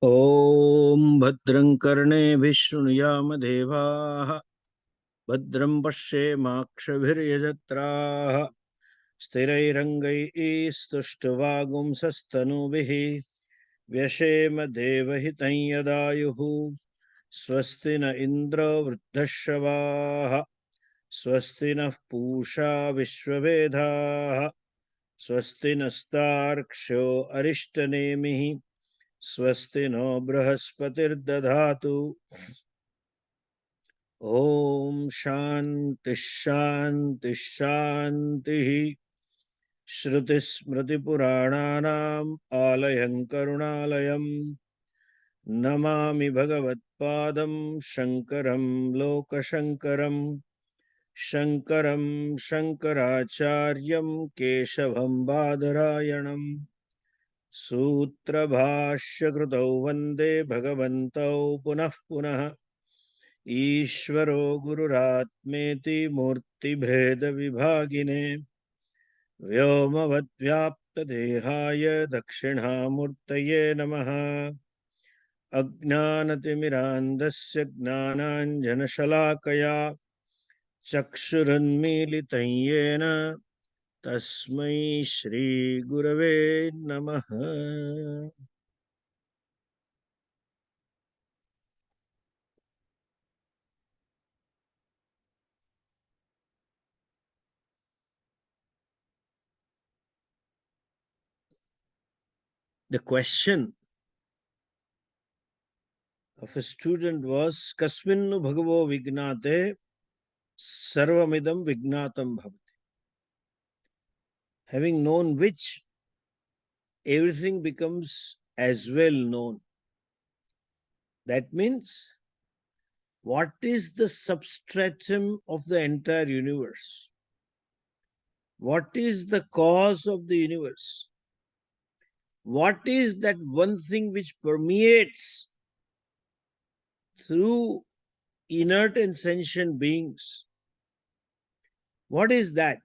ॐ भद्रं कर्णेभिः शृणुयाम देवाः भद्रं पश्येमाक्षभिर्यजत्राः स्थिरैरङ्गैस्तुष्टुवागुंसस्तनूभिः व्यशेम देवहितं यदायुः स्वस्ति न इन्द्रो वृद्धश्रवाः स्वस्ति नः पूषा विश्ववेदाः स्वस्ति नस्तार्क्ष्यो अरिष्टनेमिः स्वस्ति नो बृहस्पतिर्दधातु ॐ शान्ति शान्ति शान्तिः श्रुतिस्मृतिपुराणानाम् आलयं करुणालयं नमामि भगवत्पादं शङ्करं लोकशङ्करं शङ्करं शङ्कराचार्यं केशवं बादरायणम् सूत्रभाष्यकृतौ वन्दे भगवन्तौ पुनः पुनः ईश्वरो गुरुरात्मेति मूर्तिभेदविभागिने व्योमवद्व्याप्तदेहाय दक्षिणामूर्तये नमः। अज्ञानतिमिरान्धस्य ज्ञानाञ्जनशलाकया चक्षुरुन्मीलितं येन तस्मै श्रीगुरवे नमः। The question of a student was, Kasminnu Bhagavo Vignate Sarvamidam Vignatam Bhavati. Having known which, everything becomes as well known. That means, what is the substratum of the entire universe? What is the cause of the universe? What is that one thing which permeates through inert and sentient beings? What is that?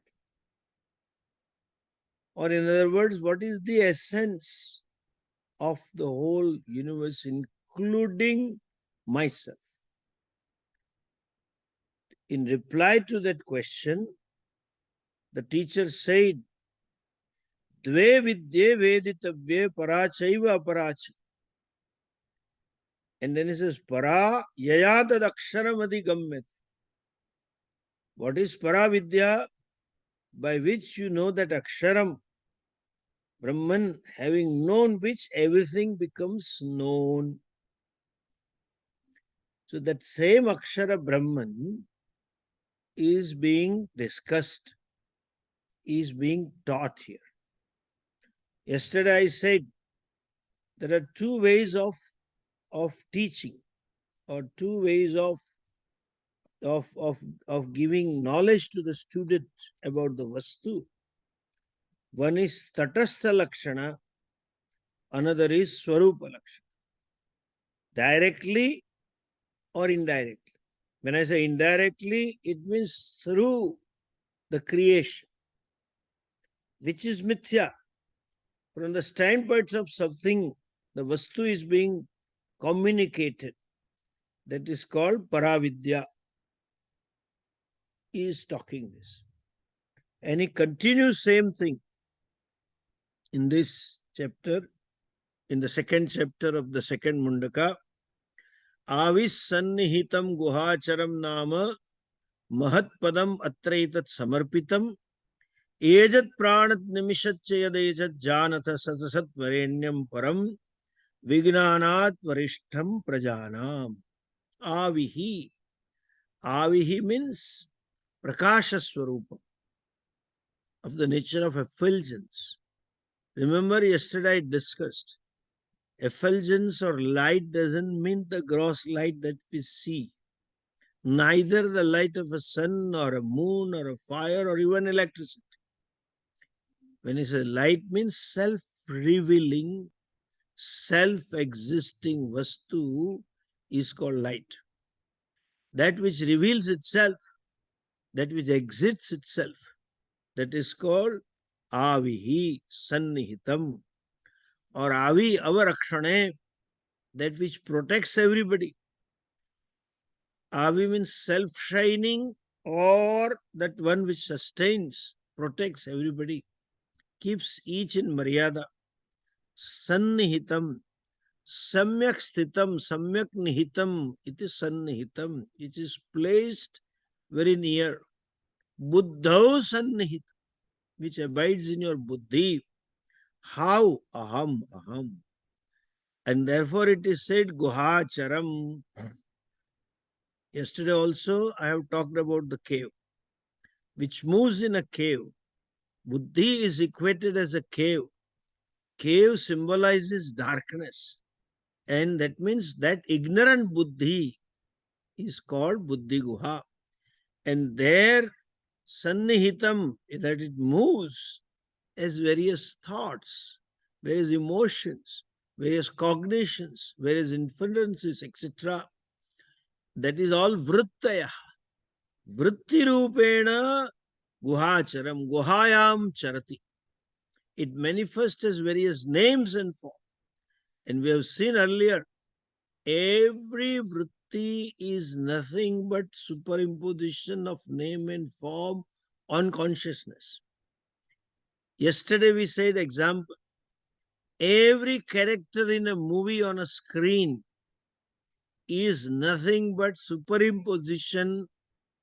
Or in other words, what is the essence of the whole universe, including myself? In reply to that question, the teacher said, Dve vidye veditavye parachaiva aparacha. And then he says, Para yayadad aksharam adigamyate. What is para vidya? By which you know that aksharam, Brahman, having known which everything becomes known. So that same akshara Brahman is being discussed, is being taught here. Yesterday I said there are two ways of teaching, or two ways of giving knowledge to the student about the Vastu. One is Tatastha Lakshana, another is Swarupa Lakshana. Directly or indirectly. When I say indirectly, it means through the creation, which is mithya. From the standpoint of something, the Vastu is being communicated. That is called Paravidya. He is talking this. And he continues same thing in this chapter, in the second chapter of the second Mundaka. Avis sannihitam guhacharam nama mahatpadam atraitat samarpitam ejat pranat nimishatchayadejat janatha satasat varenyam param vignanat varishtham prajanam. Avihi. Avihi means prakasha swarupa, of the nature of effulgence. Remember, yesterday I discussed, effulgence or light doesn't mean the gross light that we see. Neither the light of a sun or a moon or a fire or even electricity. When it says light, means self-revealing, self-existing Vastu is called light. That which reveals itself, that which exits itself, that is called Avihi Sannihitam, or Avi Avarakshane, that which protects everybody. Avi means self-shining, or that one which sustains, protects everybody, keeps each in maryada. Sannihitam, samyak sthitam, samyak nihitam, it is sannihitam, it is placed very near. Buddhau sannihit, which abides in your buddhi. How? Aham, aham. And therefore it is said guhacharam. Yesterday also I have talked about the cave, which moves in a cave. Buddhi is equated as a cave. Cave symbolizes darkness. And that means that ignorant buddhi is called buddhi guha. And there, sannihitam, that it moves as various thoughts, various emotions, various cognitions, various inferences, etc. That is all vrittaya. Vritti rupena guhacharam, guhayam charati. It manifests as various names and forms. And we have seen earlier, every vritti is nothing but superimposition of name and form on consciousness. Yesterday we said example, every character in a movie on a screen is nothing but superimposition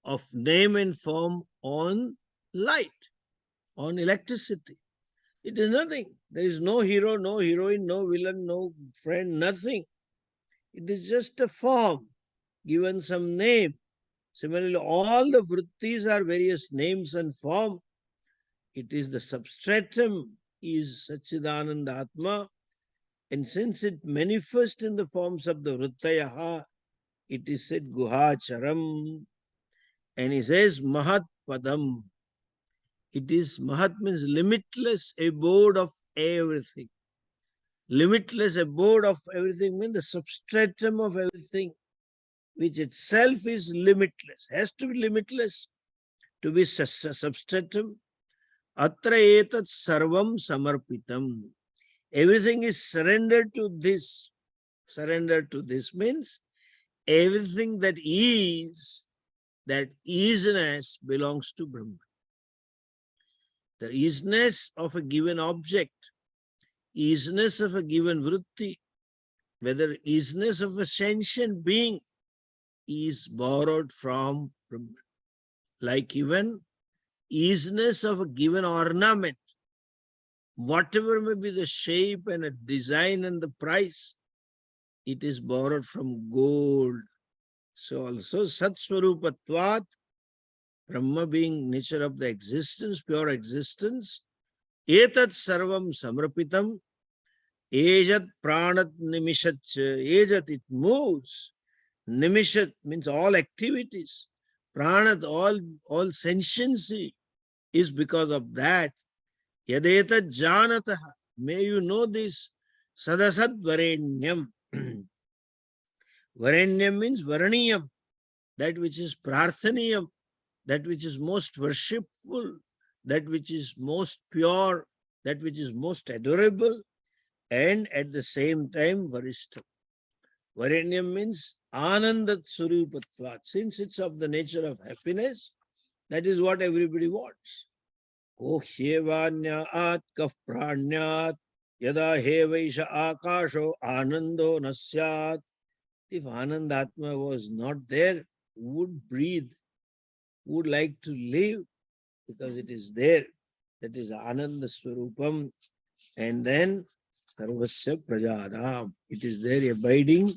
of name and form on light, on electricity. It is nothing. There is no hero, no heroine, no villain, no friend, nothing. It is just a form, given some name. Similarly, all the vrittis are various names and form. It is the substratum, is Satchidananda Atma. And since it manifests in the forms of the vrittayaha, it is said guhacharam. And he says mahat padam. It is, mahat means limitless abode of everything. Limitless abode of everything means the substratum of everything, which itself is limitless, has to be limitless to be substratum. Atra etat sarvam samarpitam. Everything is surrendered to this. Surrendered to this means everything that isness belongs to Brahman. The isness of a given object, isness of a given vritti, whether isness of a sentient being, is borrowed from Brahman. Like even isness of a given ornament, whatever may be the shape and a design and the price, it is borrowed from gold. So also Sat Swarupatvat, Brahma being nature of the existence, pure existence, etat sarvam samrapitam, ejat pranat nimishat, ejat, it moves, nimishat means all activities, pranat, all sentiency is because of that. Yadetat janataha, may you know this, sadasad varenyam. Varenyam means varaniyam, that which is prarthaniyam, that which is most worshipful, that which is most pure, that which is most adorable, and at the same time varishta. Varenyam means anandat surupatvat. Since it's of the nature of happiness, that is what everybody wants. Ko hyevanyat kaf pranyat yada hevaisha akasho anando nasyat. If Anandatma was not there, who would breathe, who would like to live, because it is there. That is Ananda Swarupam. And then Sarvasya Prajadam. It is there abiding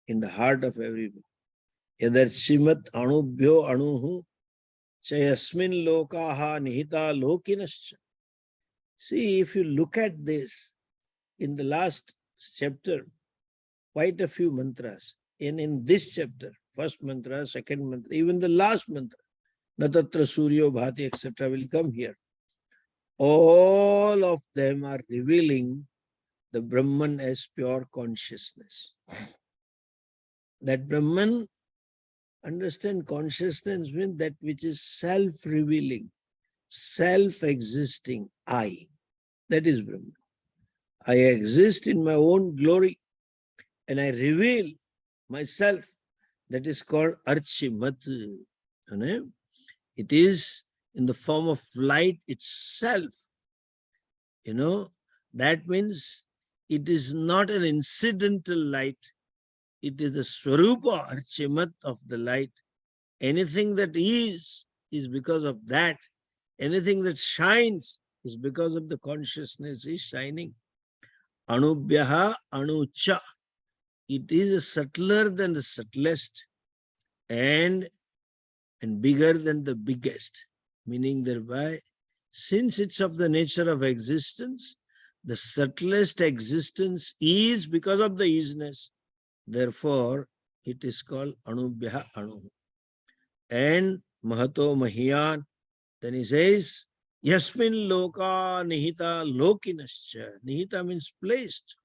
in the heart of everyone. Yadarchimat anubhyo anuhu chayasmin lokaha nihita lokinascha. See, if you look at this, in the last chapter, quite a few mantras. In this chapter, first mantra, second mantra, even the last mantra, Natatra Suryo Bhati, etc., will come here. All of them are revealing the Brahman as pure consciousness. That Brahman, understand, consciousness means that which is self-revealing, self-existing, I. That is Brahman. I exist in my own glory. and I reveal myself. That is called Archimat. It is in the form of light itself. That means it is not an incidental light. It is the Swarupa Archimat of the light. Anything that is because of that. Anything that shines is because of the consciousness is shining. Anubhyaha anucha. It is subtler than the subtlest and bigger than the biggest. Meaning thereby, since it's of the nature of existence, the subtlest existence is because of the isness. Therefore, it is called Anubhyaha Anu. And Mahato Mahiyan. Then he says, Yasmin Loka Nihita Lokinascha. Nihita means placed.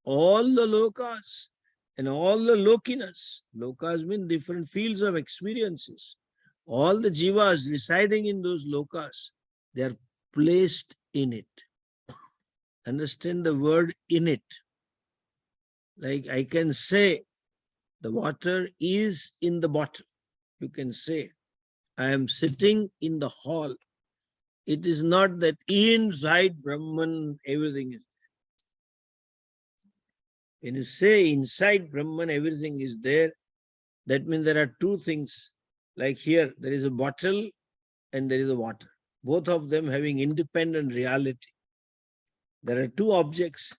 All the lokas and all the lokinas. Lokas mean different fields of experiences. All the jivas residing in those lokas, they are placed in it. Understand the word in it. Like I can say, the water is in the bottle. You can say, I am sitting in the hall. It is not that inside Brahman everything is there. When you say inside Brahman everything is there, that means there are two things. Like here, there is a bottle and there is a water. Both of them having independent reality. There are two objects.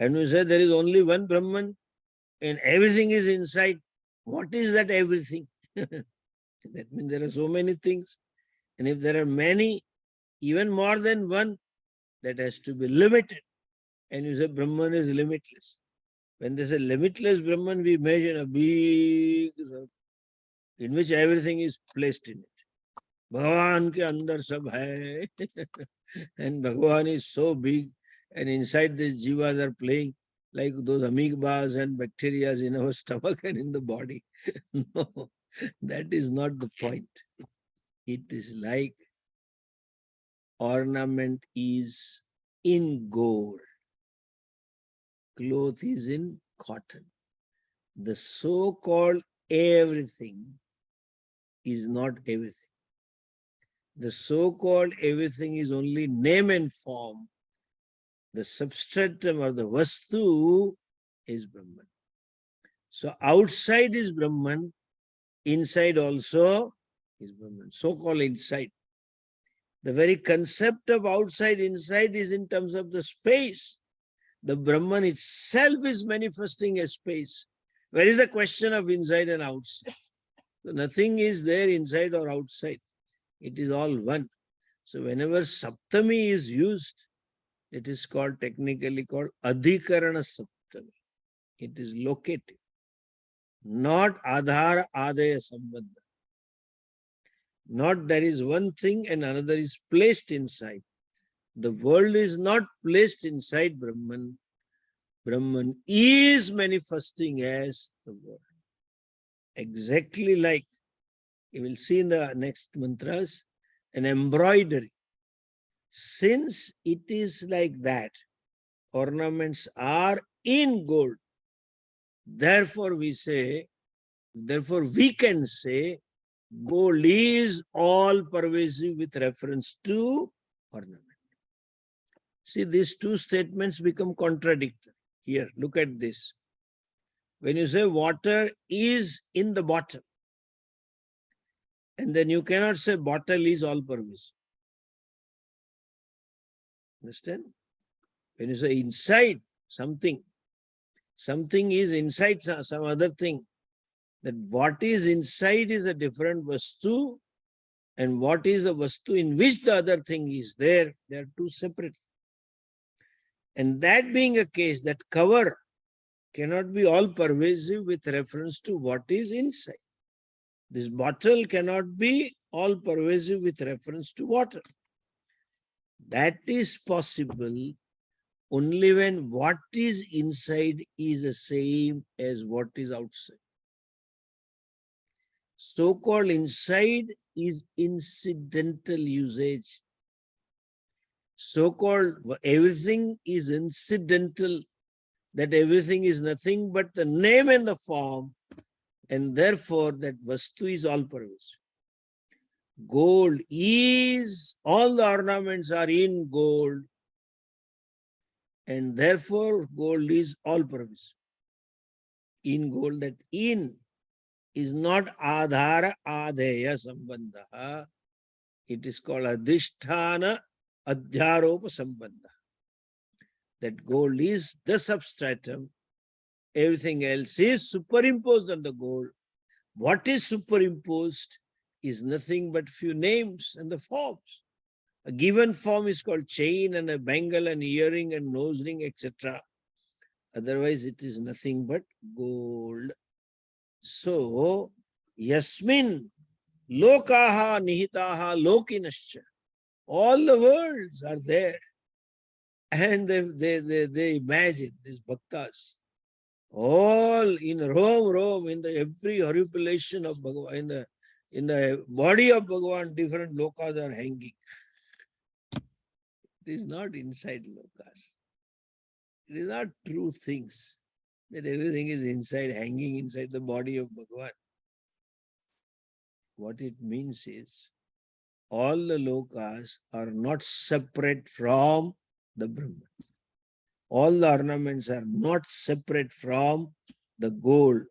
And we say there is only one Brahman and everything is inside. What is that everything? That means there are so many things. And if there are many, even more than one, that has to be limited. And you say Brahman is limitless. When they say limitless Brahman, we imagine a big circle in which everything is placed in it. Bhagavan ke andar sab hai. And Bhagavan is so big, and inside these jivas are playing like those amoebas and bacteria in our stomach and in the body. No, that is not the point. It is like ornament is in gold, cloth is in cotton. The so-called everything is not everything. The so-called everything is only name and form. The substratum or the vastu is Brahman. So outside is Brahman, inside also is Brahman. So-called inside. The very concept of outside, inside is in terms of the space. The Brahman itself is manifesting as space. Where is the question of inside and outside? So nothing is there inside or outside. It is all one. So whenever Saptami is used, it is called, technically called Adhikarana Saptami. It is located, not Adhara Adaya Sambandha. Not there is one thing and another is placed inside. The world is not placed inside Brahman. Brahman is manifesting as the world. Exactly like, you will see in the next mantras, an embroidery. Since it is like that, ornaments are in gold. Therefore we can say, gold is all pervasive with reference to ornament. See, these two statements become contradictory. Here, look at this. When you say water is in the bottle, and then you cannot say bottle is all pervasive. Understand? When you say inside something, something is inside some other thing. That what is inside is a different vastu, and what is a vastu in which the other thing is there, they are two separate. And that being a case, that cover cannot be all pervasive with reference to what is inside. This bottle cannot be all pervasive with reference to water. That is possible only when what is inside is the same as what is outside. So-called inside is incidental usage. So-called everything is incidental. that everything is nothing but the name and the form, and therefore that vastu is all pervasive. Gold is, all the ornaments are in gold, and therefore gold is all pervasive. In gold, that in is not adhara adheya sambandha. It is called adhisthana adhyaropa sambandha. That gold is the substratum. Everything else is superimposed on the gold. What is superimposed is nothing but few names and the forms. A given form is called chain and a bangle and earring and nose ring, etc. Otherwise, it is nothing but gold. So, yasmin lokaha nihitaha lokinascha. All the worlds are there. And they imagine, these bhaktas, all in Rome, in the every horripilation of Bhagavan, in the body of Bhagavan, different lokas are hanging. It is not inside lokas. It is not true things that everything is inside, hanging inside the body of Bhagavan. What it means is, all the lokas are not separate from the Brahman. All the ornaments are not separate from the gold.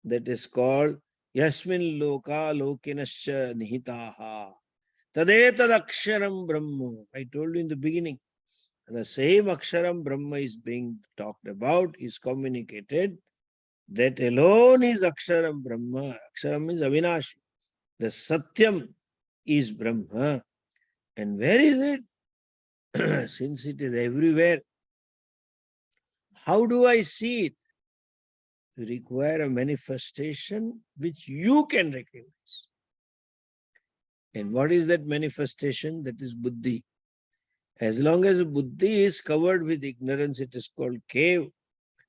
That is called Yasmin Loka Lokinascha Nihitaha. Tadetad Aksharam Brahma. I told you in the beginning, the same Aksharam Brahma is being talked about, is communicated. That alone is Aksharam Brahma. Aksharam means Avinashi. The Satyam is Brahma. And where is it? Since it is everywhere, how do I see it? You require a manifestation which you can recognize. And what is that manifestation? That is buddhi. As long as buddhi is covered with ignorance, it is called cave.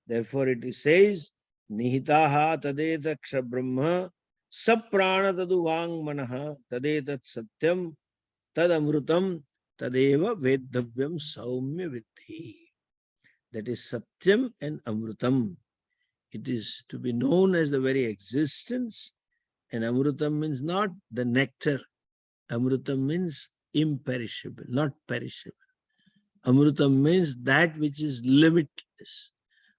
Therefore it says, Nihitaha tadetat kshabrahma saprana tadu vang manaha tadetat satyam tad amrutam tadeva vedavyam saumya vidhi. That is satyam and amrutam. It is to be known as the very existence, and amrutam means not the nectar. Amrutam means imperishable, not perishable. Amrutam means that which is limitless,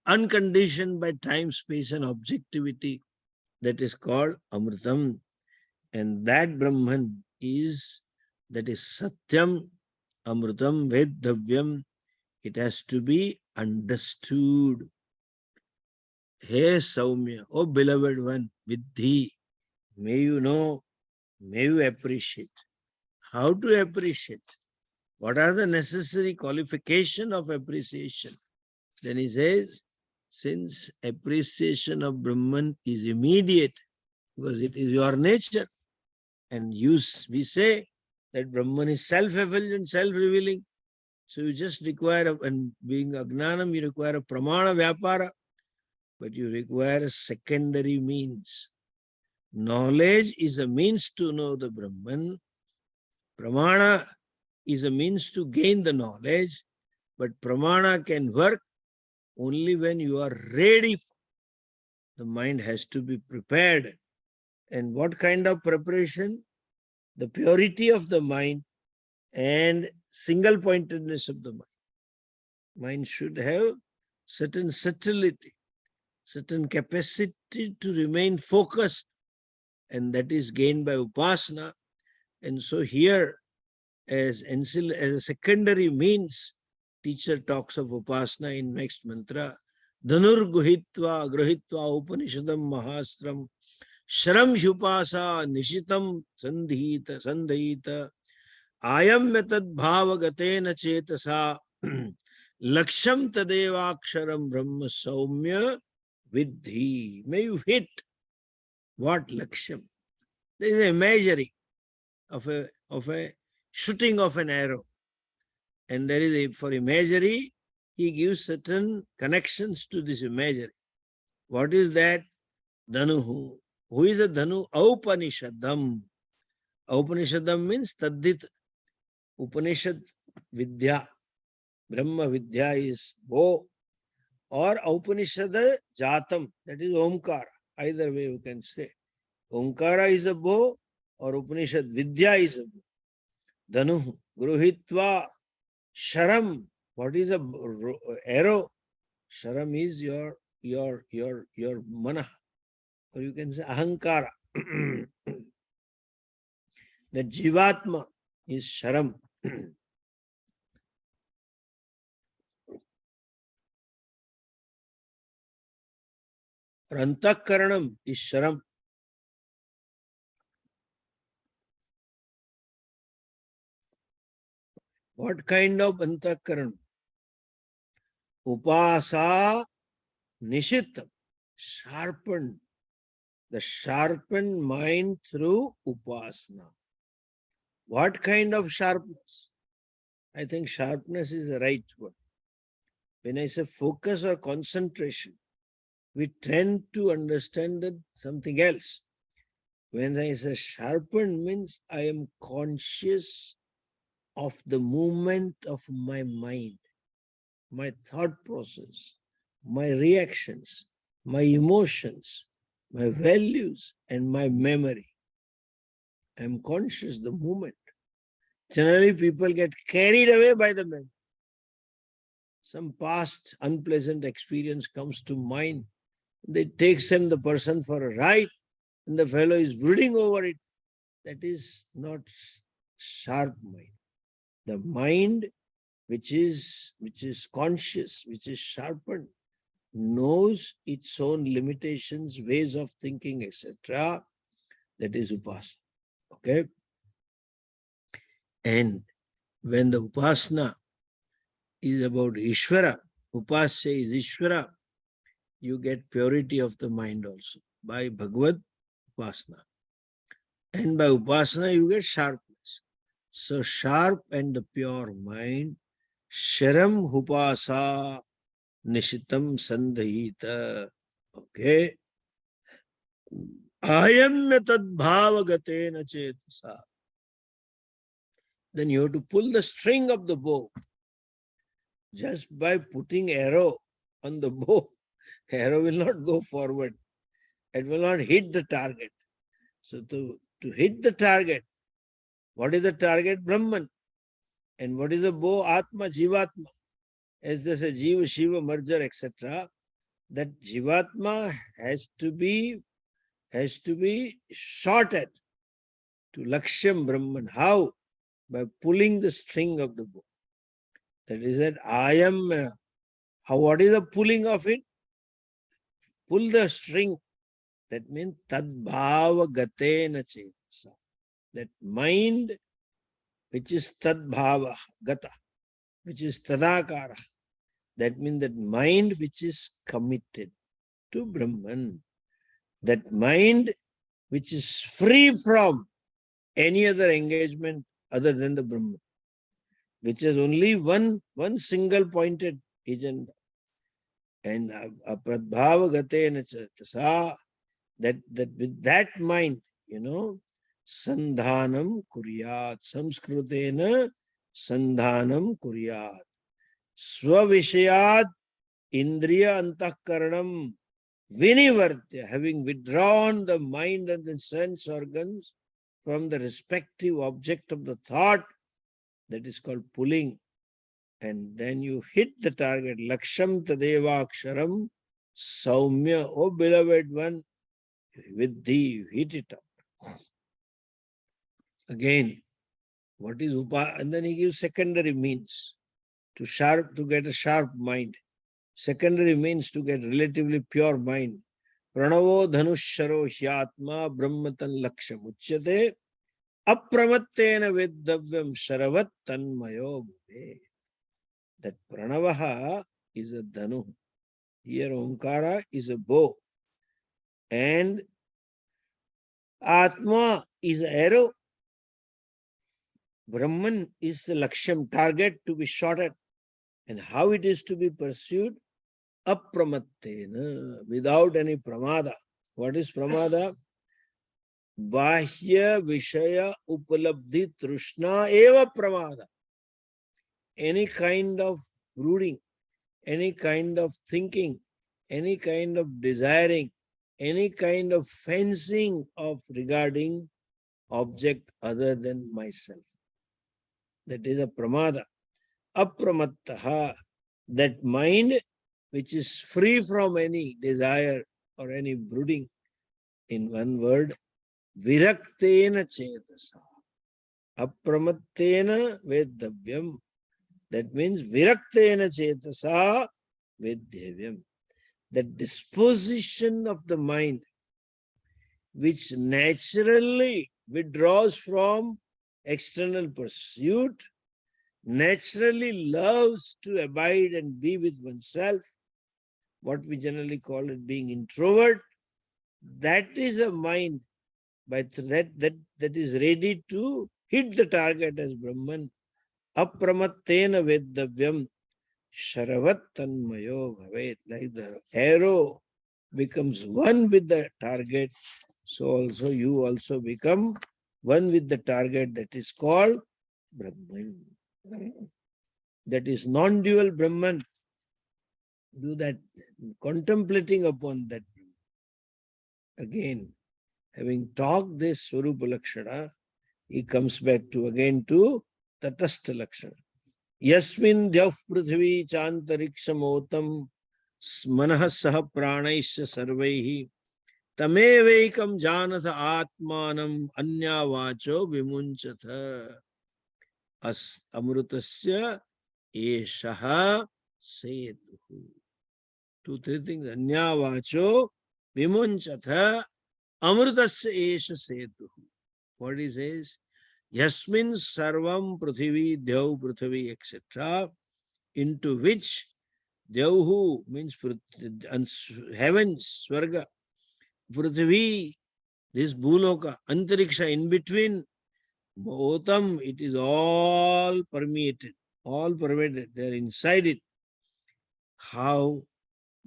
unconditioned by time, space, and objectivity. That is called amrutam. And that Brahman is, that is satyam, amrutam, vedavyam. It has to be understood. Hey Saumya, oh beloved one, Vidhi, may you know, may you appreciate. How to appreciate? What are the necessary qualifications of appreciation? Then he says, since appreciation of Brahman is immediate, because it is your nature, and we say that Brahman is self-effulgent, self-revealing. So you just require, and being Agnanam, you require a Pramana Vyapara, but you require a secondary means. Knowledge is a means to know the Brahman. Pramana is a means to gain the knowledge, but Pramana can work only when you are ready. The mind has to be prepared. And what kind of preparation? The purity of the mind and single-pointedness of the mind. Mind should have certain subtlety, certain capacity to remain focused, and that is gained by upasana. And so here, as a secondary means, teacher talks of upasana in next mantra. Dhanur guhitva grahitva upanishadam mahastram sharam shupasa nishitam sandhita ayam metad bhavagatena chetasa laksham tadevaksharam brahma saumya vidhi. May you hit what laksham? There is a imagery of a shooting of an arrow. And there is for imagery, he gives certain connections to this imagery. What is that? Dhanuhu. Who is a Dhanu? Upanishadam. Upanishadam means Taddhit. Upanishad Vidya. Brahma Vidya is bow. or Upanishad Jatam, that is Omkara. Either way you can say. Omkara is a bow or Upanishad Vidya is a bow. Dhanu, Gruhitva, Sharam. What is a arrow? Sharam is your mana, or you can say Ahankara. The Jivatma is Sharam. Antakaranam is Sharam. What kind of Antakaranam? Upasa Nishitam. Sharpened. The sharpened mind through Upasana. What kind of sharpness? I think sharpness is the right word. When I say focus or concentration, we tend to understand that something else. When I say sharpened means I am conscious of the movement of my mind, my thought process, my reactions, my emotions, my values, and my memory. I am conscious of the movement. Generally, people get carried away by the memory. Some past unpleasant experience comes to mind. They take the person for a ride, and the fellow is brooding over it. That is not sharp mind. The mind which is conscious, which is sharpened, knows its own limitations, ways of thinking, etc. That is upasana. Okay? And when the upasana is about Ishvara, upasya is Ishvara, you get purity of the mind also by Bhagavad upasana. And by upasana you get sharpness. So sharp and the pure mind, sharam upasa nishitam sandhita. Okay. Ayamya tadbhavagatena chetasa. Then you have to pull the string of the bow. Just by putting arrow on the bow, arrow will not go forward. It will not hit the target. So to hit the target, what is the target? Brahman. And what is the bow? Atma, Jivatma. As they say, Jiva, Shiva, merger, etc. That Jivatma has to be shot at to Lakshyam Brahman. How? By pulling the string of the bow. That is that I am. How? What is the pulling of it? Pull the string. That means tadbhava gatena chetasa. That mind which is tadbhava gata, which is tadakara. That means that mind which is committed to Brahman. That mind which is free from any other engagement other than the Brahman, which has only one single pointed agenda. And apradbhava gatena chetasa, that with that mind, sandhanam kuryat, samskrutena sandhanam kuryat, svavishayat indriya antakaranam vinivartya, having withdrawn the mind and the sense organs from the respective object of the thought, that is called pulling. And then you hit the target, laksham tadeva aksharam saumya, oh beloved one, with thee you hit it out. Again, what is upa? And then he gives secondary means to get a sharp mind. Secondary means to get relatively pure mind. Pranavo dhanusharo hyatma brahmatan laksham uchyate apramattena veddavyam sharavat tanmayo bhave. That pranavaha is a dhanu. Here omkara is a bow. And atma is an arrow. Brahman is the laksham, target to be shot at. And how it is to be pursued? Apramattena, without any pramada. What is pramada? Bahya Vishaya Upalabdhi Trishna Eva Pramada. Any kind of brooding, any kind of thinking, any kind of desiring, any kind of fencing of regarding object other than myself. That is a pramada. Apramattaha, that mind which is free from any desire or any brooding. In one word, viraktena chetasa. Apramattena vedavyam. That means viraktena chetasa vedavyam. That disposition of the mind which naturally withdraws from external pursuit, naturally loves to abide and be with oneself, what we generally call it being introvert, that is a mind that is ready to hit the target as Brahman. Apramattena vedavyam sharavat tanmayo bhavet. Like the arrow becomes one with the target, so also you also become one with the target, that is called Brahman. That is non-dual Brahman. Do that, contemplating upon that. Again, having talked this Swarupa Lakshana, he comes back to again to Tatastha Lakshana. Yasmin Dyav Prithvi Chantarikshamotam Manah Saha Pranaisya Sarvaihi Tamevaikam Janatha Atmanam Anya Vacho Vimunchatha As Amrutasya Eshaha Setuhu. 2-3 things. Anya Vacho Vimunchatha Amrutasya Esha Setuhu. What he says? Yasmin Sarvam Prithvi Dyav Prithvi etc. into which Dyavhu means heavens, Swarga, Prithvi, this Bhuloka, Antariksha, in between, Motam, it is all permeated, all pervaded, they are inside it. How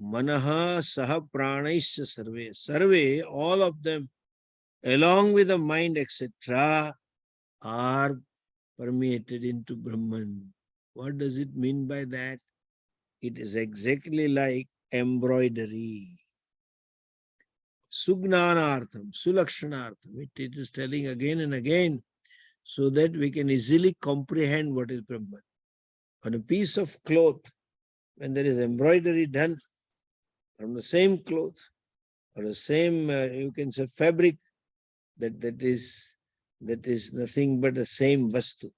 Manaha Saha Pranaisya Sarve, Sarve, all of them, along with the mind, etc., are permeated into Brahman. What does it mean by that? It is exactly like embroidery. Sugnanartham, Sulakshanartham. It is telling again and again so that we can easily comprehend what is Brahman. On a piece of cloth, when there is embroidery done from the same cloth or the same, you can say, fabric, that is nothing but the same vastu.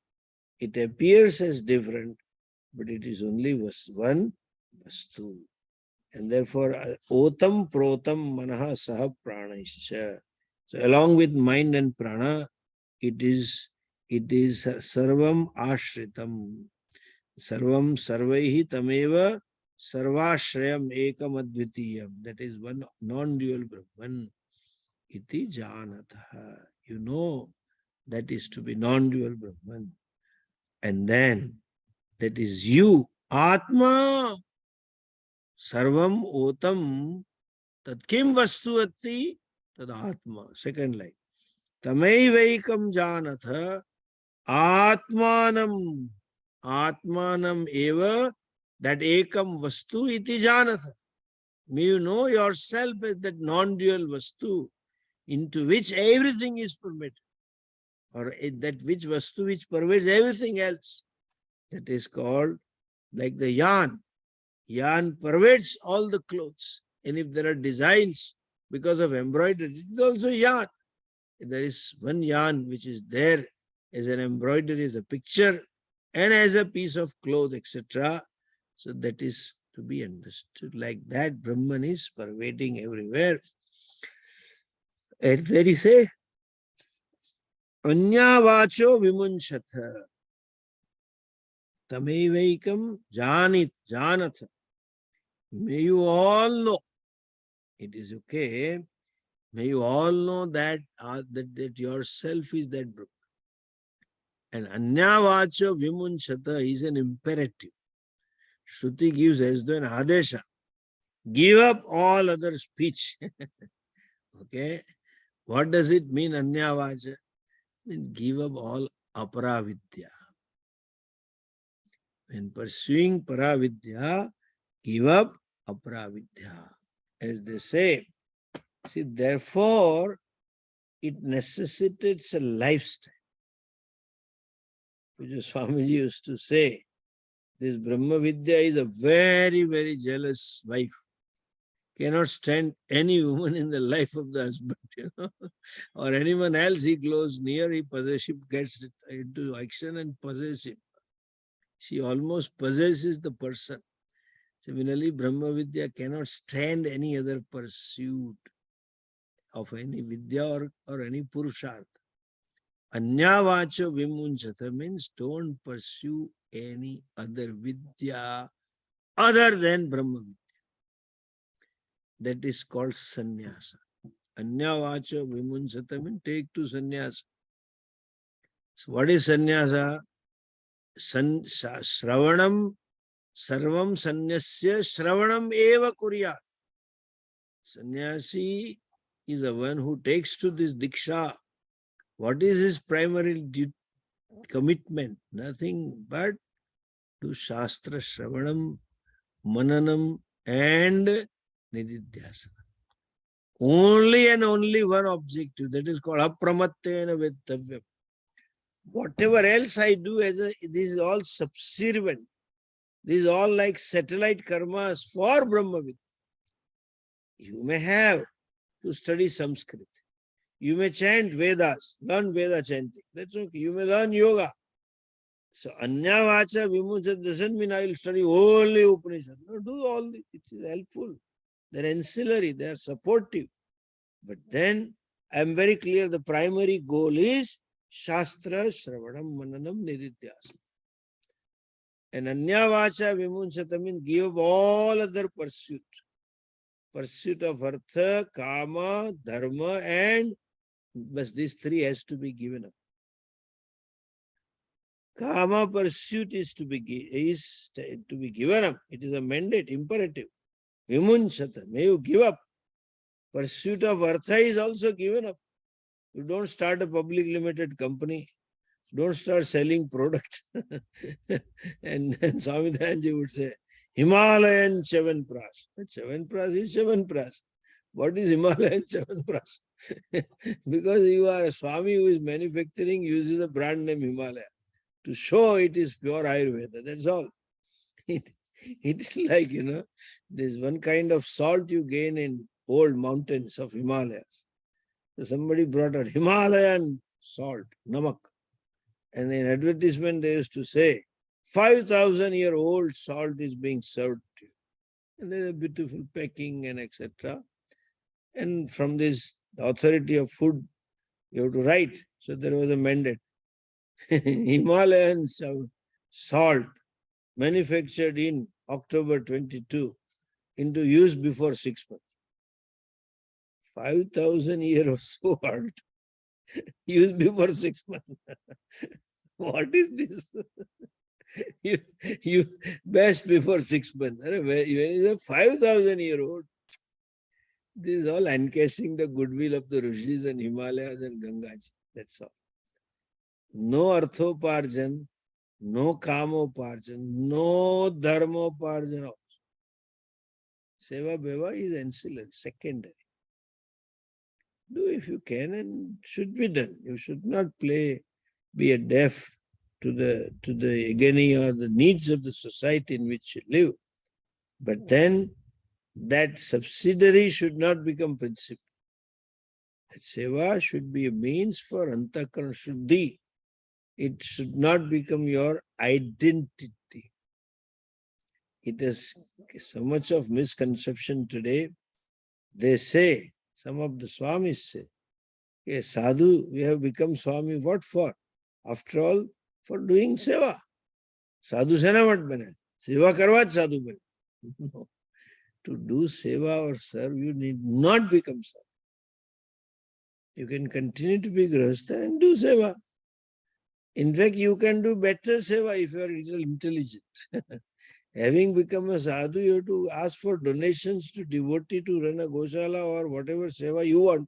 It appears as different, but it is only one vastu. And therefore, otam protam manaha saha pranaischa. So along with mind and prana, it is sarvam ashritam. Sarvam sarvaihi tameva sarvashrayam ekam advitiyam. That is one non-dual Brahman. Iti janataha. You know that is to be non-dual Brahman. And then that is you, Atma. Sarvam otam tad kim vastu atti tad atma. Second line. Tamaivaikam janatha atmanam. Atmanam eva, that ekam vastu iti janatha. May you know yourself as that non-dual vastu into which everything is permitted, or that which vastu which pervades everything else. That is called like the yarn. Yarn pervades all the clothes. And if there are designs because of embroidery, it is also yarn. There is one yarn which is there as an embroidery, as a picture, and as a piece of cloth, etc. So that is to be understood. Like that, Brahman is pervading everywhere. And there he say, Anya vacho vimunchatha. Tamevaikam janatha. May you all know, it is okay, may you all know that yourself is that Brahman. And Anyavacho Vimunchata is an imperative. Shruti gives as though an adesha. Give up all other speech. Okay? What does it mean, Anyavacha? It means give up all aparavidya. When pursuing paravidya, Give up aparavidya. As they say, see, therefore, it necessitates a lifestyle. Which Swamiji used to say, this Brahma Vidya is a very, very jealous wife. Cannot stand any woman in the life of the husband, or anyone else he goes near, he gets into action and possesses him. She almost possesses the person. Similarly, Brahma Vidya cannot stand any other pursuit of any Vidya or any Purushartha. Anyavacha vimunchata means don't pursue any other Vidya other than Brahma Vidya. That is called sannyasa. Anyavacha vimunchata means take to sannyasa. So what is sannyasa? Shravanam sarvam sannyasya shravanam eva kurya. Sannyasi is the one who takes to this diksha. What is his primary commitment? Nothing but to shastra shravanam, mananam and nididhyasana. Only and only one objective, that is called apramattena vettavyam. Whatever else I do, this is all subservient. This is all like satellite karmas for Brahma Vidya. You may have to study Sanskrit. You may chant Vedas, learn Veda chanting. That's okay. You may learn yoga. So, Anyavacha Vimucha doesn't mean I will study only Upanishad. No, do all this. It is helpful. They're ancillary, they are supportive. But then, I am very clear the primary goal is Shastra, Shravanam, Mananam, Nididhyasana. And Anyavacha Vimunchata means give up all other pursuit. Pursuit of Artha, Kama, Dharma, and but these three has to be given up. Kama pursuit is to be given up. It is a mandate, imperative. Vimunchata, may you give up. Pursuit of Artha is also given up. You don't start a public limited company. Don't start selling product. and then Swami Dayanji would say, Himalayan Chavanpras. Chavanpras is Chavanpras. What is Himalayan Chavanpras? Because you are a Swami who is manufacturing, uses a brand name Himalaya to show it is pure Ayurveda. That's all. It's like, there's one kind of salt you gain in old mountains of Himalayas. So somebody brought out Himalayan salt, namak. And in advertisement, they used to say, 5,000-year-old salt is being served to you. And there's a beautiful packing and etc. And from this, the authority of food, you have to write. So there was a mandate. Himalayan salt manufactured in October 22 into use before 6 months. 5,000 years of salt used before 6 months. What is this? you best before 6 months. When is a 5,000-year-old? This is all encasing the goodwill of the Rishis and Himalayas and Gangaji. That's all. No arthoparjan, no kamoparjan, no dharmoparjan. Seva beva is ancillary, secondary. Do if you can and should be done. You should not be a deaf to the agony or the needs of the society in which you live. But then that subsidiary should not become principal. That seva should be a means for antakarana shuddhi. It should not become your identity. It is so much of misconception today. They say, some of the Swamis say, hey, sadhu, we have become Swami, what for? After all, for doing seva. Sadhu sena mat bane. Seva karvat sadhu bane. No. To do seva or serve, you need not become sadhu. You can continue to be grahastha and do seva. In fact, you can do better seva if you are little intelligent. Having become a sadhu, you have to ask for donations to devotee to run a goshala or whatever seva you want.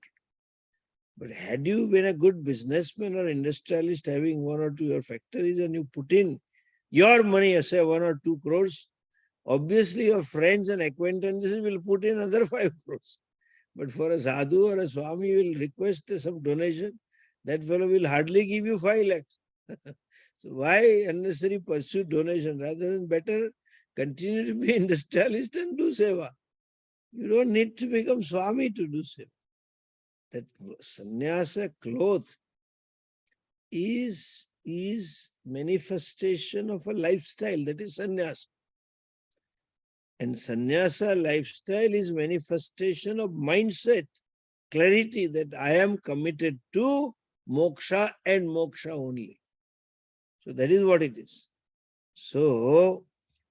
But had you been a good businessman or industrialist having one or two your factories and you put in your money, say 1 or 2 crores, Obviously, your friends and acquaintances will put in another 5 crores. But for a sadhu or a Swami, you will request some donation. That fellow will hardly give you 5 lakhs. So why unnecessary pursue donation? Rather than better continue to be industrialist and do seva. You don't need to become Swami to do seva. That sannyasa cloth is manifestation of a lifestyle. That is sannyasa. And sannyasa lifestyle is manifestation of mindset, clarity that I am committed to moksha and moksha only. So that is what it is. So,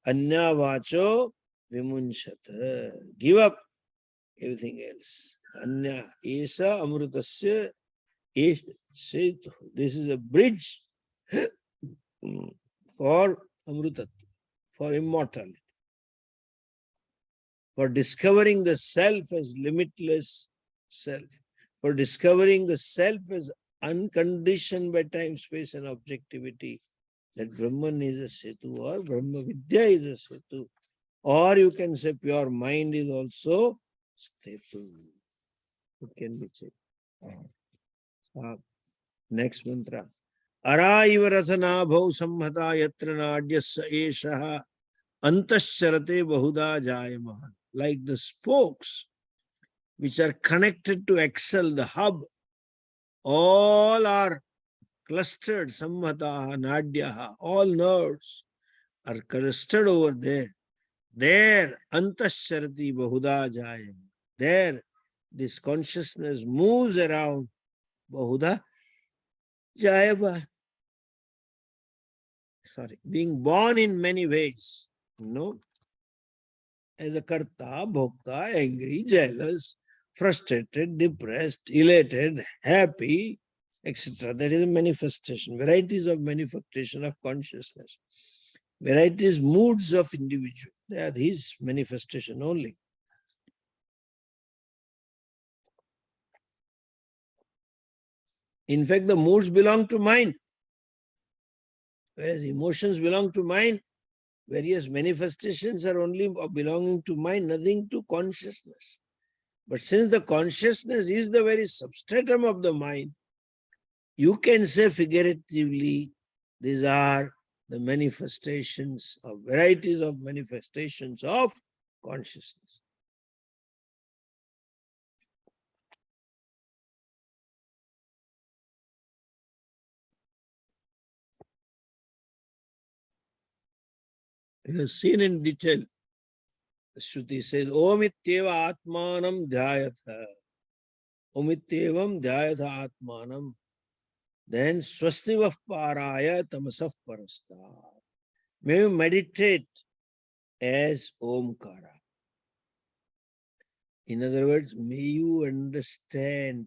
anya vacho vimunchata. Give up everything else. Anya esa amrutasya setu. This is a bridge for amrutat, for immortality, for discovering the self as limitless self, for discovering the self as unconditioned by time, space, and objectivity. That Brahman is a setu, or Brahma Vidya is a setu, or you can say pure mind is also setu. It can be said. Next mantra. Ara iva rathanabhau samhata yatra nadyasa eshaha antascharate bahuda jayamahan. Like the spokes which are connected to axle, the hub, all are clustered, samhataha, nadyaha, all nerves are clustered over there. There, antascharati bahuda jayam. There, this consciousness moves around bahuda jayama. Being born in many ways, as a karta, bhokta, angry, jealous, frustrated, depressed, elated, happy, etc. That is a manifestation, varieties of manifestation of consciousness, varieties, moods of individual. They are his manifestation only. In fact, the moods belong to mind, whereas emotions belong to mind. Various manifestations are only belonging to mind, nothing to consciousness. But since the consciousness is the very substratum of the mind, you can say figuratively, these are the manifestations of varieties of manifestations of consciousness. You have seen in detail. The Shruti says, Omityeva Atmanam Dhyayatha. Omityevam Dhyayatha Atmanam. Then Swastiva Paraya Tamasaf Parasta. May you meditate as Omkara. In other words, may you understand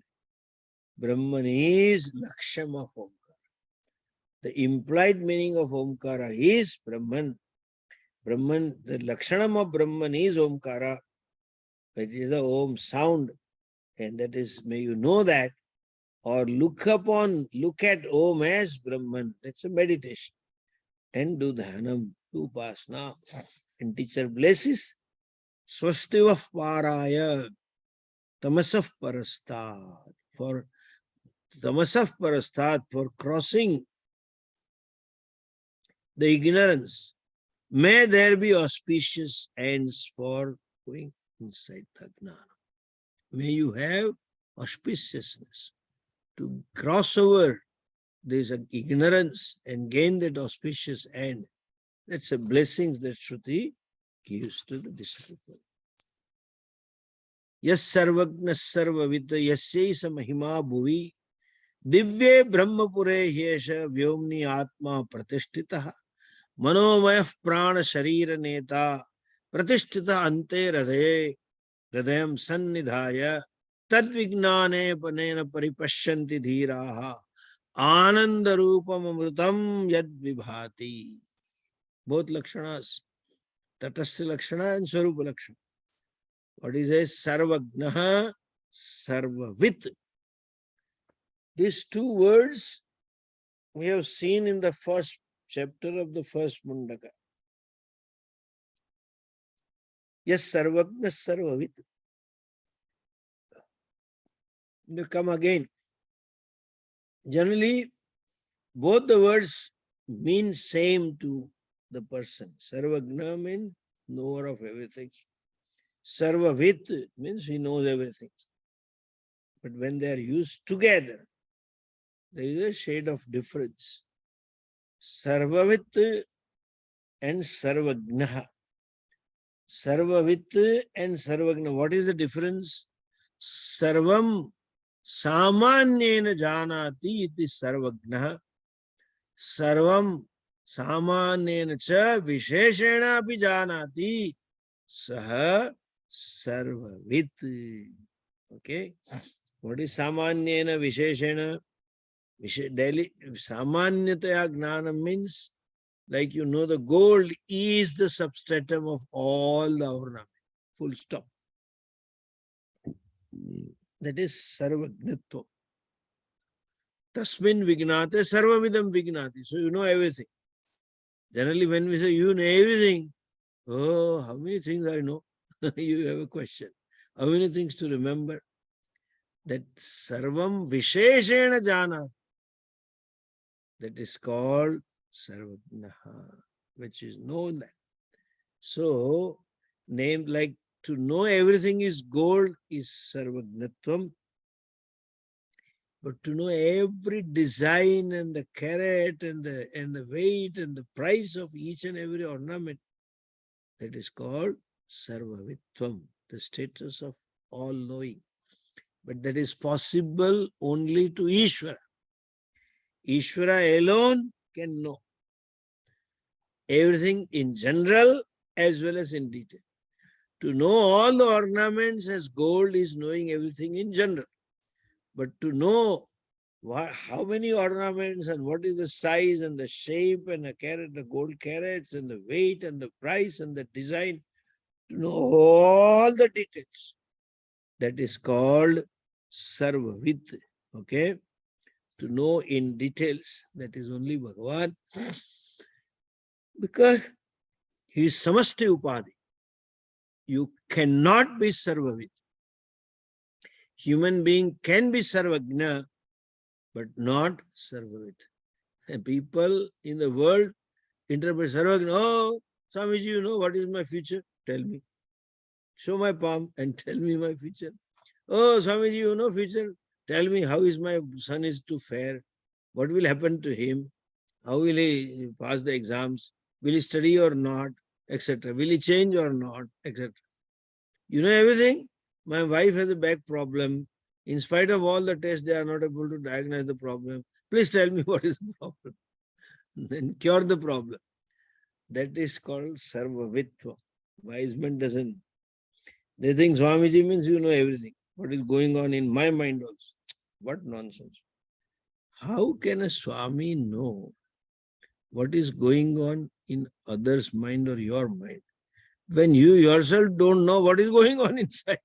Brahman is Laksham of Omkara. The implied meaning of Omkara is Brahman. Brahman, the Lakshanam of Brahman is Omkara, which is the Om sound. And that is, may you know that, or look at Om as Brahman. That's a meditation. And do dhanam, do upasana. And teacher blesses. Swastiva Paraya Tamasaf Parastat. For Tamasaf Parastat, for crossing the ignorance. May there be auspicious ends for going inside the Jnana. May you have auspiciousness to cross over this ignorance and gain that auspicious end. That's a blessing that Shruti gives to the disciple. Yas sarvagna sarvavita yasyesa mahima bhuvi divye brahmapure yesha vyomni atma pratishtitaha मनोमय प्राण शरीर नेता प्रतिष्ठित अंते हृदय सन्निधाय तद्विज्ञाने पनेन परिपश्यन्ति धीराः आनंद रूपम अमृतम यद विभाति. Both lakshanas, tatastha lakshana and swarupa lakshana. What is a sarvagnaha, sarvavit? These two words we have seen in the first chapter of the first Mundaka. Yes, Sarvagna Sarvavit. You come again. Generally, both the words mean same to the person. Sarvagna means knower of everything. Sarvavit means he knows everything. But when they are used together, there is a shade of difference. Sarvavit and Sarvagna. Sarvavit and Sarvagna. What is the difference? Sarvam samanyena janati iti Sarvagna. Sarvam samanyena cha visheshena api janati saha Sarvavit. Okay. What is samanyena visheshena? Daily samanyataya gnanam means, like you know, the gold is the substratum of all the ornament. Full stop. That is sarvagnatva. Tasmin vignate sarvamidam vignati. So you know everything. Generally, when we say you know everything, oh, how many things I know? You have a question. How many things to remember? That sarvam visheshena jana. That is called sarvagnaha, which is known that. So, named like to know everything is gold is sarvagnatvam. But to know every design and the carat and the weight and the price of each and every ornament, that is called sarvavitvam, the status of all knowing. But that is possible only to Ishvara. Ishvara alone can know everything in general as well as in detail. To know all the ornaments as gold is knowing everything in general. But to know how many ornaments and what is the size and the shape and the gold carats and the weight and the price and the design, to know all the details, that is called sarvavit. Okay? To know in details, that is only Bhagavan. Because he is samasti upadhi. You cannot be sarvavit. Human being can be sarvagna, but not sarvavit. And people in the world interpret sarvagna. Oh, Swamiji, you know what is my future? Tell me. Show my palm and tell me my future. Oh, Swamiji, you know future? Tell me how is my son is to fare? What will happen to him? How will he pass the exams? Will he study or not? Etc. Will he change or not? Etc. You know everything? My wife has a back problem. In spite of all the tests, they are not able to diagnose the problem. Please tell me what is the problem. Then cure the problem. That is called sarvavitva. Wise man doesn't. They think Swamiji means you know everything. What is going on in my mind also. What nonsense. How can a Swami know what is going on in others' mind or your mind when you yourself don't know what is going on inside?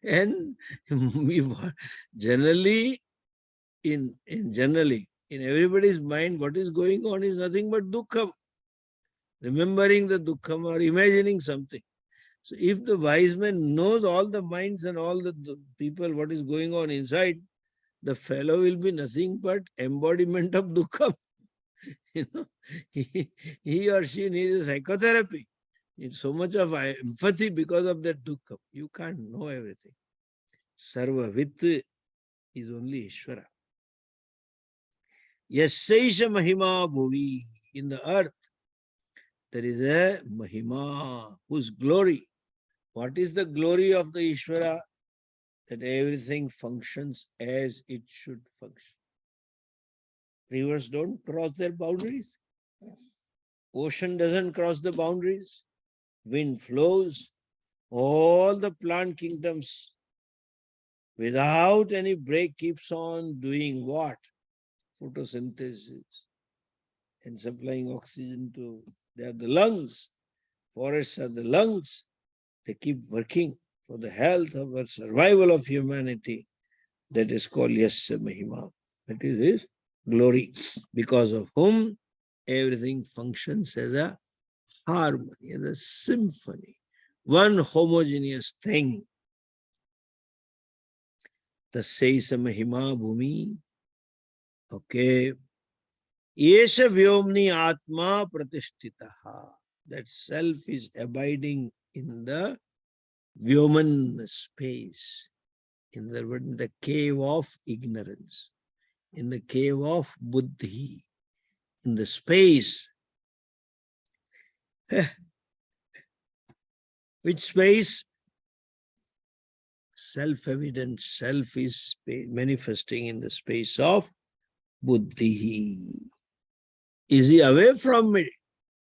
And generally, in everybody's mind, what is going on is nothing but dukkham. Remembering the dukkham or imagining something. So if the wise man knows all the minds and all the people, what is going on inside, the fellow will be nothing but embodiment of dukkham. You know, he or she needs a psychotherapy. It's so much of empathy because of that dukkham. You can't know everything. Sarvavit is only Ishvara. Yasaisha Mahima Bhuvi. In the earth, there is a Mahima, whose glory. What is the glory of the Ishvara? That everything functions as it should function. Rivers don't cross their boundaries. Ocean doesn't cross the boundaries. Wind flows. All the plant kingdoms, without any break, keeps on doing what? Photosynthesis and supplying oxygen to, they are the lungs. Forests are the lungs. They keep working for the health of the survival of humanity. That is called Yasya Mahima. That is his glory, because of whom everything functions as a harmony, as a symphony, one homogeneous thing. Tasyesa mahima bhumi. Okay. Yesha vyomni atma pratishtitaha. That self is abiding in the Vyoman space, in the cave of ignorance, in the cave of buddhi, in the space. Which space? Self-evident. Self is manifesting in the space of buddhi. Is he away from it?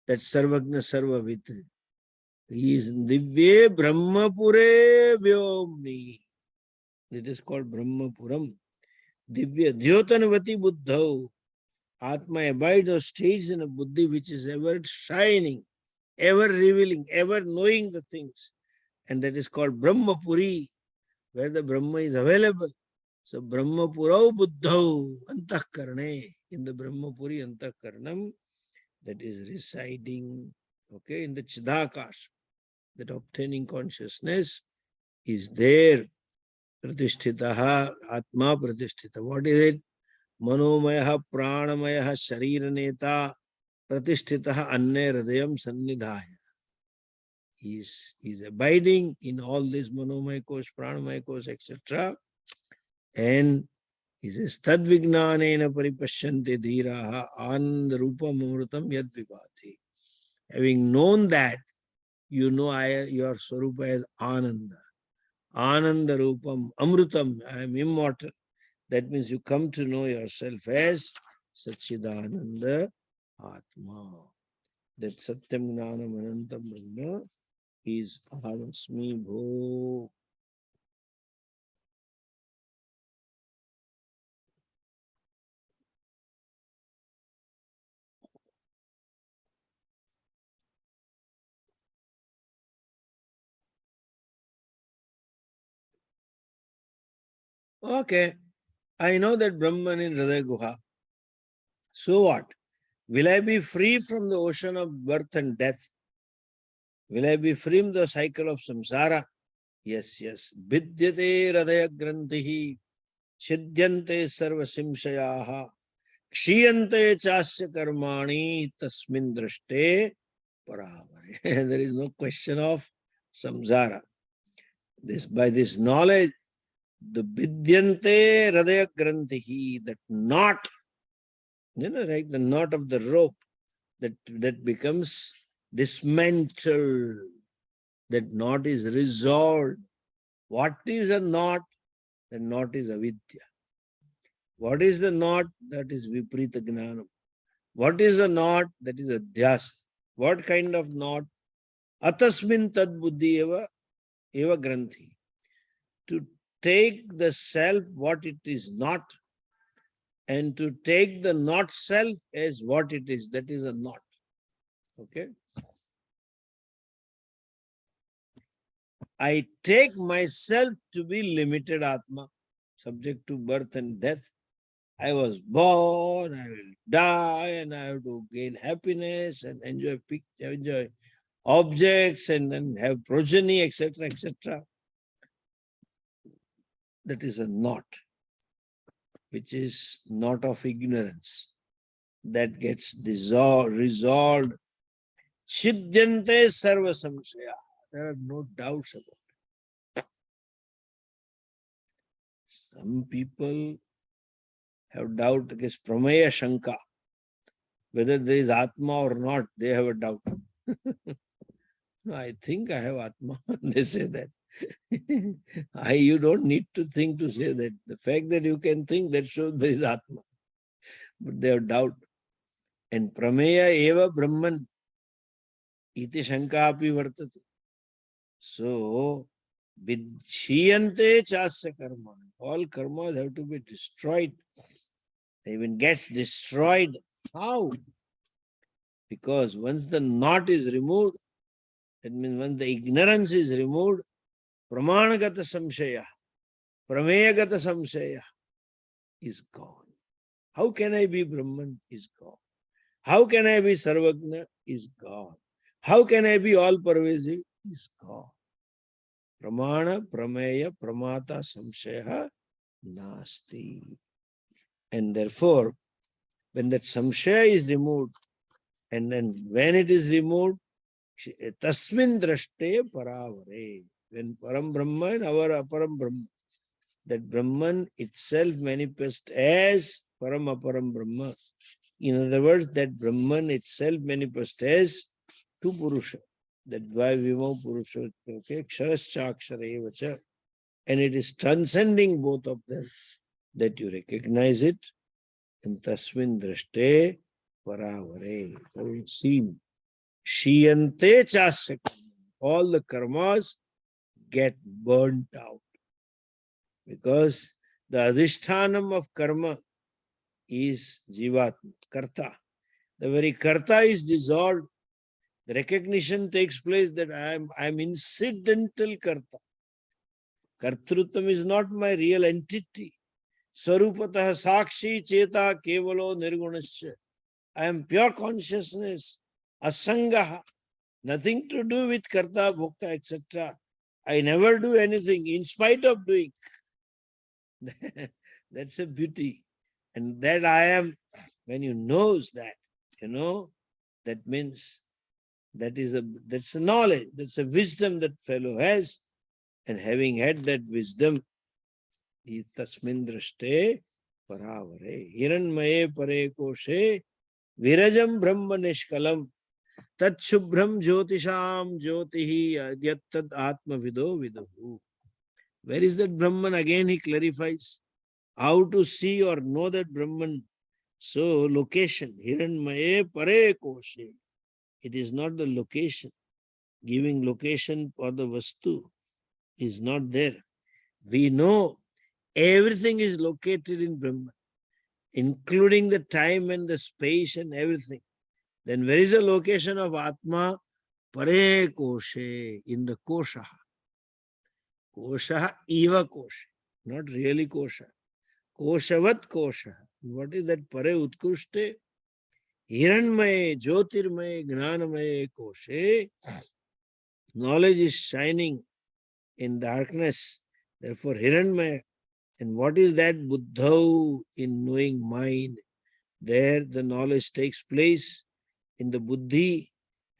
That Sarvagna Sarvavit. He is Divye Brahmapure Vyomni. It is called Brahmapuram. Divya Dhyotanvati Buddhau. Atma abides or stays in a buddhi which is ever shining, ever revealing, ever knowing the things. And that is called Brahmapuri, where the Brahma is available. So Brahmapurau Buddhau Antahkarane. In the Brahmapuri Antahkaranam, that is residing, okay, in the Chidakash, that obtaining consciousness is there. Pratishtitaha, Atma Pratishtita. What is it? Manomaya Pranamaya Sharira Neta Pratishtitaha Anne Hridayam Sannidhaya. He is abiding in all this Manomaya Kosh, Pranamaya Kosh, etc. And he says, Tadvignanena Paripashyanti Dhiraha Ananda Rupam Amrutam Yad Vibhati. Having known that, you know your Swarupa as Ananda. Ananda Rupam Amrutam, I am immortal. That means you come to know yourself as Satchidananda Atma. That Satyam Gnanam Anantam Brahma is Ahamasmi Bho. Okay, I know that Brahman in Hridaya Guha. So what? Will I be free from the ocean of birth and death? Will I be free from the cycle of samsara? Yes, yes. Vidyate Hridaya Grantihi Chidyante Sarva Simshayaha Kshiyante Chasya Karmani Tasmin Drashte Paravare. There is no question of samsara. By this knowledge, the Vidyante Hridaya Grantihi, that knot, right, the knot of the rope, that becomes dismantled. That knot is resolved. What is a knot? The knot is avidya. What is the knot? That is viprita gnanam. What is the knot? That is adhyasa. What kind of knot? Atasmin tad buddhi eva granthi. To take the self what it is not, and to take the not self as what it is. That is a knot. Okay. I take myself to be limited Atma, subject to birth and death. I was born, I will die, and I have to gain happiness and enjoy objects and then have progeny, etc., etc. That is a knot, which is knot of ignorance. That gets resolved. Chidyante sarva samshaya. There are no doubts about it. Some people have doubt against Pramaya Shanka. Whether there is Atma or not, they have a doubt. No, I think I have Atma. They say that. You don't need to think to say that. The fact that you can think, that shows there is Atma. But they have doubt. And Prameya eva Brahman iti Shanka api vartate. So, vidhiyante chasya karma. All karmas have to be destroyed. They even gets destroyed. How? Because once the knot is removed, that means once the ignorance is removed, pramanagata samshaya, prameyagata samshaya is gone. How can I be Brahman? Is gone. How can I be Sarvagna? Is gone. How can I be all pervasive? Is God. Pramana, prameya, pramata, samshaya, nasti. And therefore, when that samshaya is removed, and then when it is removed, tasmin drashte paravare. When Param Brahma and our Aparam Brahma, that Brahman itself manifests as Param Aparam Brahma. In other words, that Brahman itself manifests as two Purusha. That Dvaivimau Purusha, okay, Ksharascha Aksharevacha. And it is transcending both of them, that you recognize it. And Tasmin Drashte Paravare. So it's seen. Shiyante Chasya. All the karmas get burnt out. Because the adhishthanam of karma is Jivatma, Karta. The very Karta is dissolved. The recognition takes place that I am incidental Karta. Kartrutvam is not my real entity. Sarupatah Sakshi Cheta Kevalo Nirgunasya. I am pure consciousness, Asangaha. Nothing to do with Karta, Bhokta, etc. I never do anything in spite of doing. That's a beauty. And that I am, when you knows that, that means that's a knowledge, that's a wisdom that fellow has. And having had that wisdom, he tasmin drashte paravare. Hiranmaye pare koshe virajam brahma nishkalam tat shubhram jyotisham jyotihi yattad atma vido viduhu. Where is that Brahman? Again he clarifies how to see or know that Brahman. So location, Hiranmaye pare koshe. It is not the location. Giving location for the vastu is not there. We know everything is located in Brahman, including the time and the space and everything. Then where is the location of Atma? Pare koshe, in the kosha. Kosha eva kosha, not really kosha. Koshavat kosha. What is that pare utkushte? Hiranmaye, Jyotirmaye, Gnanamaye koshe. Knowledge is shining in darkness. Therefore, Hiranmaya. And what is that Buddha in knowing mind? There the knowledge takes place in the Buddhi,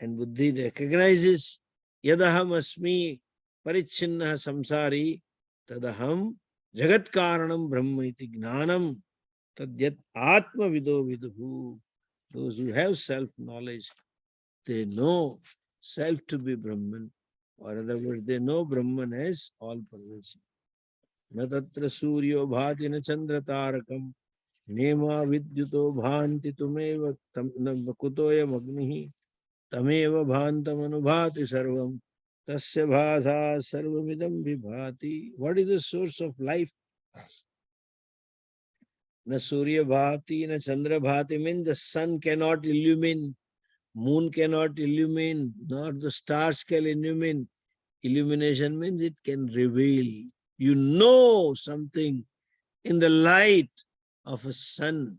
and Buddhi recognizes Yadaham Asmi Parichinna Samsari Tadaham Jagat Karanam Brahma iti Gnanam Tadyat Atma Vido Viduhu. Those who have self-knowledge, they know self to be Brahman, or in other words, they know Brahman as all-pervasive. Na tatra suryo bhati na chandra tarakam nema vidyuto bhanti tumeva kutoya magnihi tameva bhantam anubhati sarvam tasya bhasa sarvamidam vibhati. What is the source of life? Na surya bhati na chandra bhati means the sun cannot illumine, moon cannot illumine, nor the stars can illumine. Illumination means it can reveal. You know something in the light of a sun,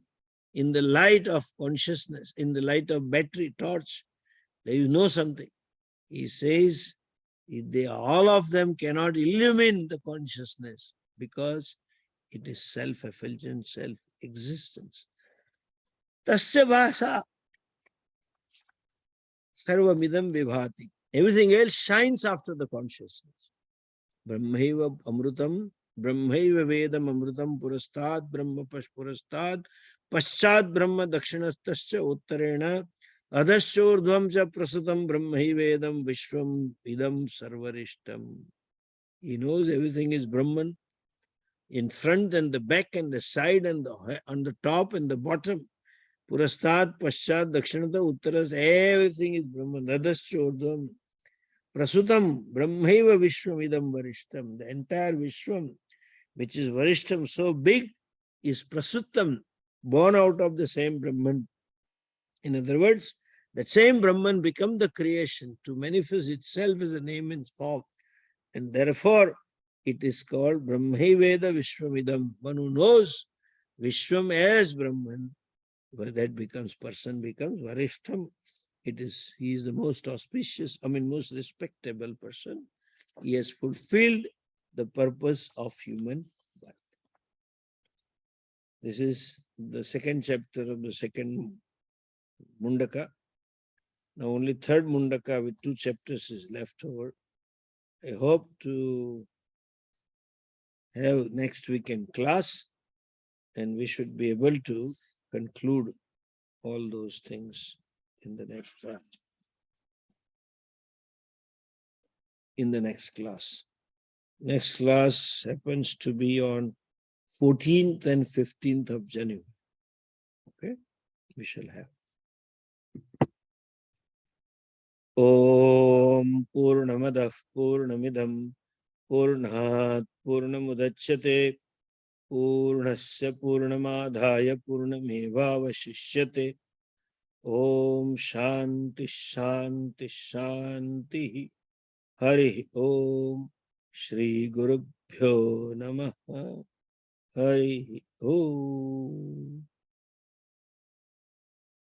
in the light of consciousness, in the light of battery, torch. There you know something. He says all of them cannot illumine the consciousness because it is self-effulgent, self-existence. Tasya bhasa sarvamidam vibhati. Everything else shines after the consciousness. Brahmaiva amrutam, Brahmaiva vedam amrutam purastad, Brahma purastad, paschad Brahma dakshinastascha uttarena, adashurdvam cha prasutam Brahmaivedam vishwam idam sarvarishtam. He knows everything is Brahman, in front and the back and the side and on the top and the bottom. Purastad, paschad, dakshinata, uttaras, everything is Brahman. Adashurdvam. Prasutam Brahmaiva Vishwamidam Varishtam. The entire Vishwam, which is Varishtam, so big, is Prasutam, born out of the same Brahman. In other words, that same Brahman become the creation to manifest itself as a name and form. And therefore, it is called Brahmaiveda Vishwamidam. One who knows Vishwam as Brahman, that person becomes Varishtam. he is the most auspicious, most respectable person. He has fulfilled the purpose of human birth. This is the second chapter of the second Mundaka. Now only third Mundaka with 2 chapters is left over. I hope to have next weekend class, and we should be able to conclude all those things in the next class. Next class happens to be on 14th and 15th of January. Okay, we shall have. Om Purnamadah Purnamidam Purnat Purnamudachyate Purnasya Purnamadhaya Purnamevavashishyate. Om Shanti Shanti Shanti. Hari Om. Shri Gurubhyo Namaha. Hari Om.